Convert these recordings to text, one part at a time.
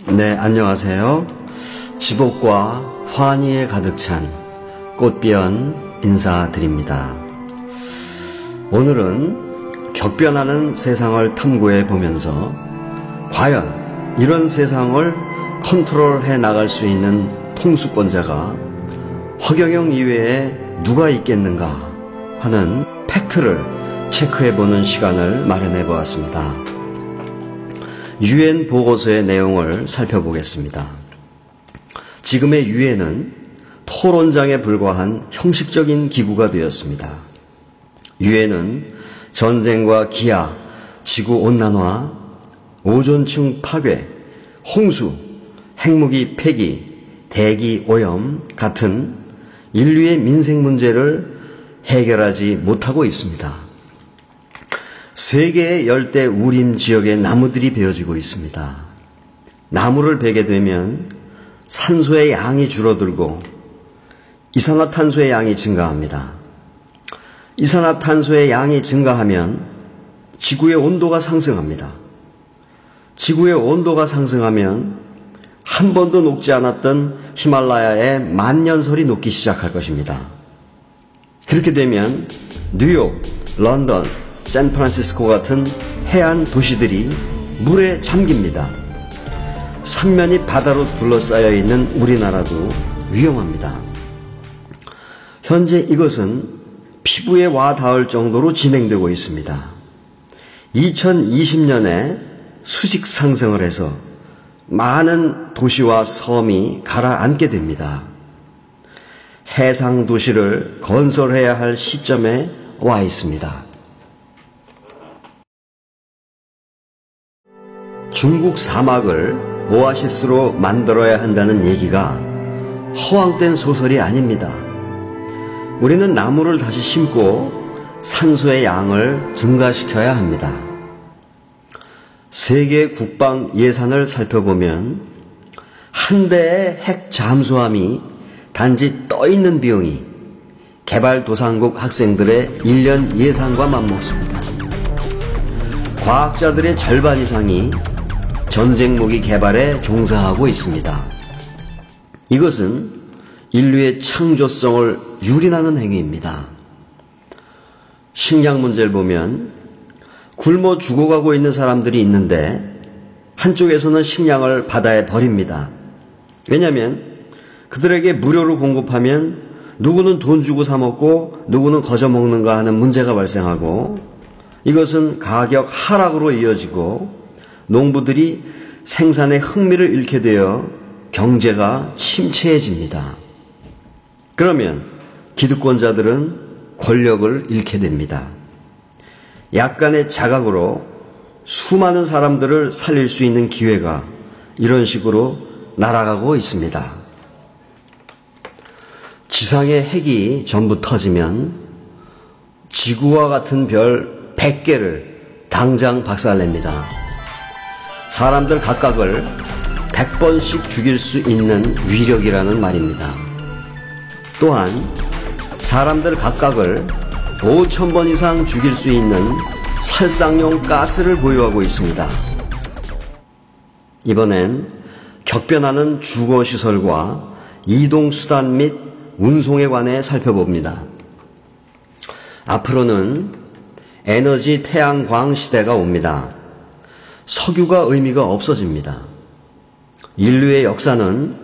네, 안녕하세요. 지복과 환희에 가득 찬 꽃비연 인사드립니다. 오늘은 격변하는 세상을 탐구해 보면서 과연 이런 세상을 컨트롤해 나갈 수 있는 통수권자가 허경영 이외에 누가 있겠는가 하는 팩트를 체크해 보는 시간을 마련해 보았습니다. UN 보고서의 내용을 살펴보겠습니다. 지금의 UN은 토론장에 불과한 형식적인 기구가 되었습니다. UN은 전쟁과 기아, 지구온난화, 오존층 파괴, 홍수, 핵무기 폐기, 대기 오염 같은 인류의 민생 문제를 해결하지 못하고 있습니다. 세계의 열대 우림 지역에 나무들이 베어지고 있습니다. 나무를 베게 되면 산소의 양이 줄어들고 이산화탄소의 양이 증가합니다. 이산화탄소의 양이 증가하면 지구의 온도가 상승합니다. 지구의 온도가 상승하면 한 번도 녹지 않았던 히말라야의 만년설이 녹기 시작할 것입니다. 그렇게 되면 뉴욕, 런던, 샌프란시스코 같은 해안 도시들이 물에 잠깁니다. 삼면이 바다로 둘러싸여 있는 우리나라도 위험합니다. 현재 이것은 피부에 와 닿을 정도로 진행되고 있습니다. 2020년에 수직 상승을 해서 많은 도시와 섬이 가라앉게 됩니다. 해상 도시를 건설해야 할 시점에 와 있습니다. 중국 사막을 오아시스로 만들어야 한다는 얘기가 허황된 소설이 아닙니다. 우리는 나무를 다시 심고 산소의 양을 증가시켜야 합니다. 세계 국방 예산을 살펴보면 한 대의 핵 잠수함이 단지 떠있는 비용이 개발도상국 학생들의 1년 예산과 맞먹습니다. 과학자들의 절반 이상이 전쟁 무기 개발에 종사하고 있습니다. 이것은 인류의 창조성을 유린하는 행위입니다. 식량 문제를 보면 굶어 죽어가고 있는 사람들이 있는데 한쪽에서는 식량을 바다에 버립니다. 왜냐하면 그들에게 무료로 공급하면 누구는 돈 주고 사 먹고 누구는 거저 먹는가 하는 문제가 발생하고 이것은 가격 하락으로 이어지고 농부들이 생산의 흥미를 잃게 되어 경제가 침체해집니다. 그러면 기득권자들은 권력을 잃게 됩니다. 약간의 자각으로 수많은 사람들을 살릴 수 있는 기회가 이런 식으로 날아가고 있습니다. 지상의 핵이 전부 터지면 지구와 같은 별 100개를 당장 박살냅니다. 사람들 각각을 100번씩 죽일 수 있는 위력이라는 말입니다. 또한 사람들 각각을 5,000번 이상 죽일 수 있는 살상용 가스를 보유하고 있습니다. 이번엔 격변하는 주거시설과 이동수단 및 운송에 관해 살펴봅니다. 앞으로는 에너지 태양광 시대가 옵니다. 석유가 의미가 없어집니다. 인류의 역사는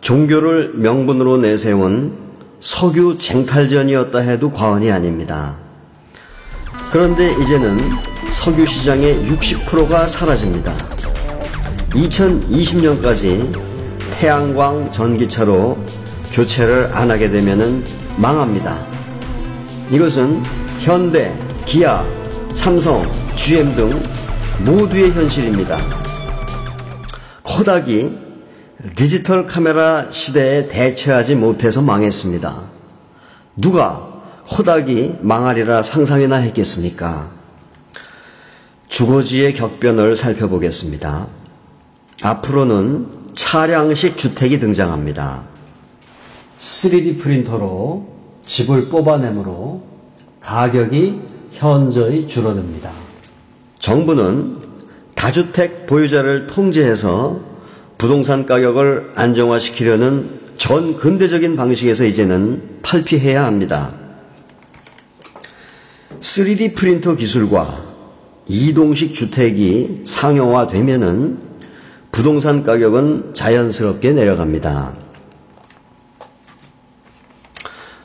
종교를 명분으로 내세운 석유 쟁탈전이었다 해도 과언이 아닙니다. 그런데 이제는 석유 시장의 60%가 사라집니다. 2020년까지 태양광 전기차로 교체를 안 하게 되면 망합니다. 이것은 현대, 기아, 삼성, GM 등 모두의 현실입니다. 코닥이 디지털 카메라 시대에 대처하지 못해서 망했습니다. 누가 코닥이 망하리라 상상이나 했겠습니까? 주거지의 격변을 살펴보겠습니다. 앞으로는 차량식 주택이 등장합니다. 3D 프린터로 집을 뽑아내므로 가격이 현저히 줄어듭니다. 정부는 다주택 보유자를 통제해서 부동산 가격을 안정화시키려는 전 근대적인 방식에서 이제는 탈피해야 합니다. 3D 프린터 기술과 이동식 주택이 상용화되면은 부동산 가격은 자연스럽게 내려갑니다.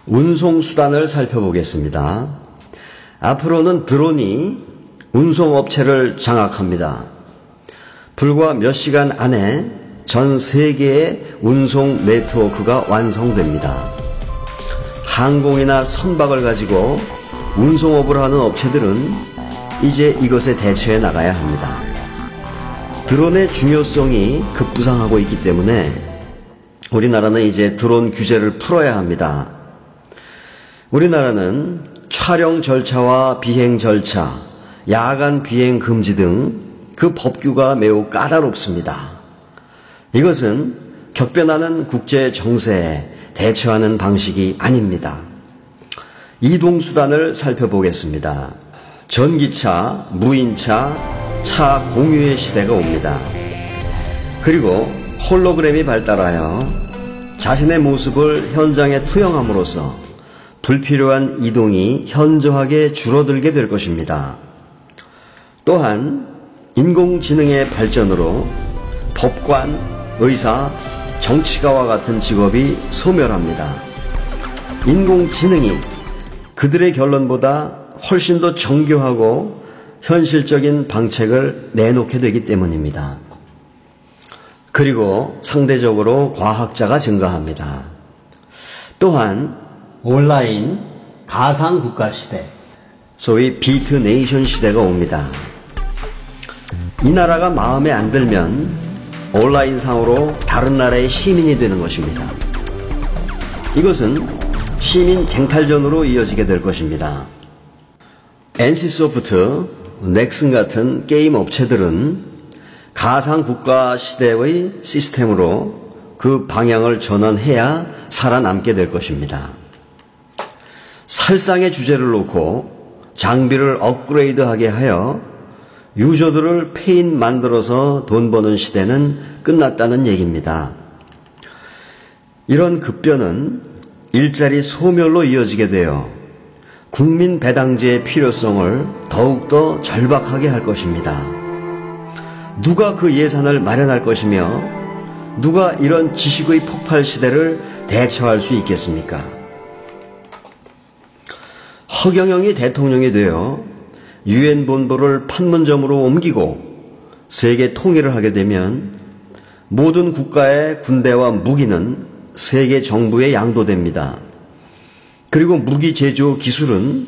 운송수단을 살펴보겠습니다. 앞으로는 드론이 운송업체를 장악합니다. 불과 몇 시간 안에 전 세계의 운송 네트워크가 완성됩니다. 항공이나 선박을 가지고 운송업을 하는 업체들은 이제 이것에 대처해 나가야 합니다. 드론의 중요성이 급부상하고 있기 때문에 우리나라는 이제 드론 규제를 풀어야 합니다. 우리나라는 촬영 절차와 비행 절차, 야간 비행 금지 등 그 법규가 매우 까다롭습니다. 이것은 격변하는 국제 정세에 대처하는 방식이 아닙니다. 이동수단을 살펴보겠습니다. 전기차, 무인차, 차 공유의 시대가 옵니다. 그리고 홀로그램이 발달하여 자신의 모습을 현장에 투영함으로써 불필요한 이동이 현저하게 줄어들게 될 것입니다. 또한 인공지능의 발전으로 법관, 의사, 정치가와 같은 직업이 소멸합니다. 인공지능이 그들의 결론보다 훨씬 더 정교하고 현실적인 방책을 내놓게 되기 때문입니다. 그리고 상대적으로 과학자가 증가합니다. 또한 온라인 가상국가 시대, 소위 비트 네이션 시대가 옵니다. 이 나라가 마음에 안 들면 온라인상으로 다른 나라의 시민이 되는 것입니다. 이것은 시민 쟁탈전으로 이어지게 될 것입니다. NC소프트, 넥슨 같은 게임 업체들은 가상국가 시대의 시스템으로 그 방향을 전환해야 살아남게 될 것입니다. 살상의 주제를 놓고 장비를 업그레이드하게 하여 유저들을 페인 만들어서 돈 버는 시대는 끝났다는 얘기입니다. 이런 급변은 일자리 소멸로 이어지게 되어 국민 배당제의 필요성을 더욱더 절박하게 할 것입니다. 누가 그 예산을 마련할 것이며 누가 이런 지식의 폭발 시대를 대처할 수 있겠습니까? 허경영이 대통령이 되어 유엔 본부를 판문점으로 옮기고 세계 통일을 하게 되면 모든 국가의 군대와 무기는 세계 정부에 양도됩니다. 그리고 무기 제조 기술은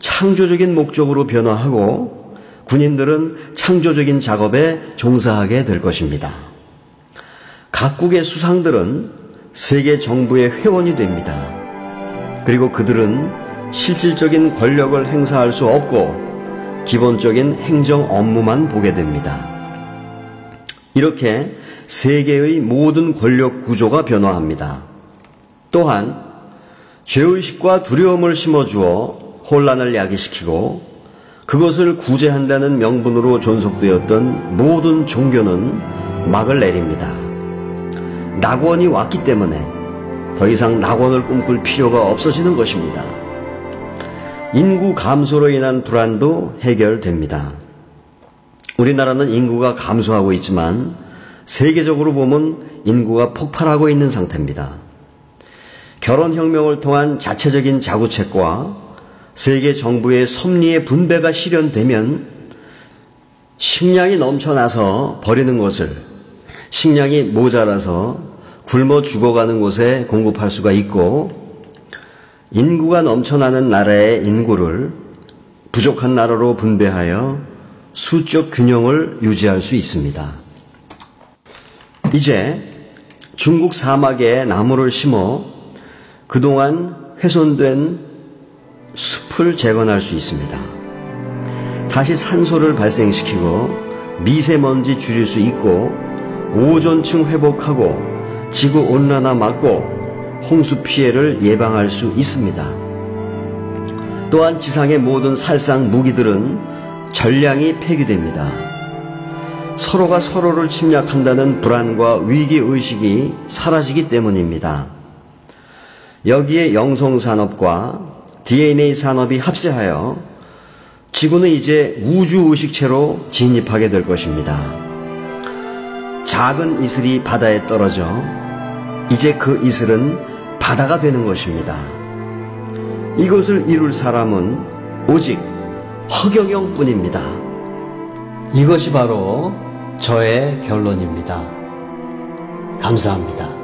창조적인 목적으로 변화하고 군인들은 창조적인 작업에 종사하게 될 것입니다. 각국의 수상들은 세계 정부의 회원이 됩니다. 그리고 그들은 실질적인 권력을 행사할 수 없고 기본적인 행정 업무만 보게 됩니다. 이렇게 세계의 모든 권력 구조가 변화합니다. 또한 죄의식과 두려움을 심어주어 혼란을 야기시키고 그것을 구제한다는 명분으로 존속되었던 모든 종교는 막을 내립니다. 낙원이 왔기 때문에 더 이상 낙원을 꿈꿀 필요가 없어지는 것입니다. 인구 감소로 인한 불안도 해결됩니다. 우리나라는 인구가 감소하고 있지만 세계적으로 보면 인구가 폭발하고 있는 상태입니다. 결혼혁명을 통한 자체적인 자구책과 세계 정부의 섭리의 분배가 실현되면 식량이 넘쳐나서 버리는 것을 식량이 모자라서 굶어 죽어가는 곳에 공급할 수가 있고 인구가 넘쳐나는 나라의 인구를 부족한 나라로 분배하여 수적 균형을 유지할 수 있습니다. 이제 중국 사막에 나무를 심어 그동안 훼손된 숲을 재건할 수 있습니다. 다시 산소를 발생시키고 미세먼지 줄일 수 있고 오존층 회복하고 지구 온난화 막고 홍수 피해를 예방할 수 있습니다. 또한 지상의 모든 살상 무기들은 전량이 폐기됩니다. 서로가 서로를 침략한다는 불안과 위기의식이 사라지기 때문입니다. 여기에 영성산업과 DNA 산업이 합세하여 지구는 이제 우주의식체로 진입하게 될 것입니다. 작은 이슬이 바다에 떨어져 이제 그 이슬은 바다가 되는 것입니다. 이것을 이룰 사람은 오직 허경영뿐입니다. 이것이 바로 저의 결론입니다. 감사합니다.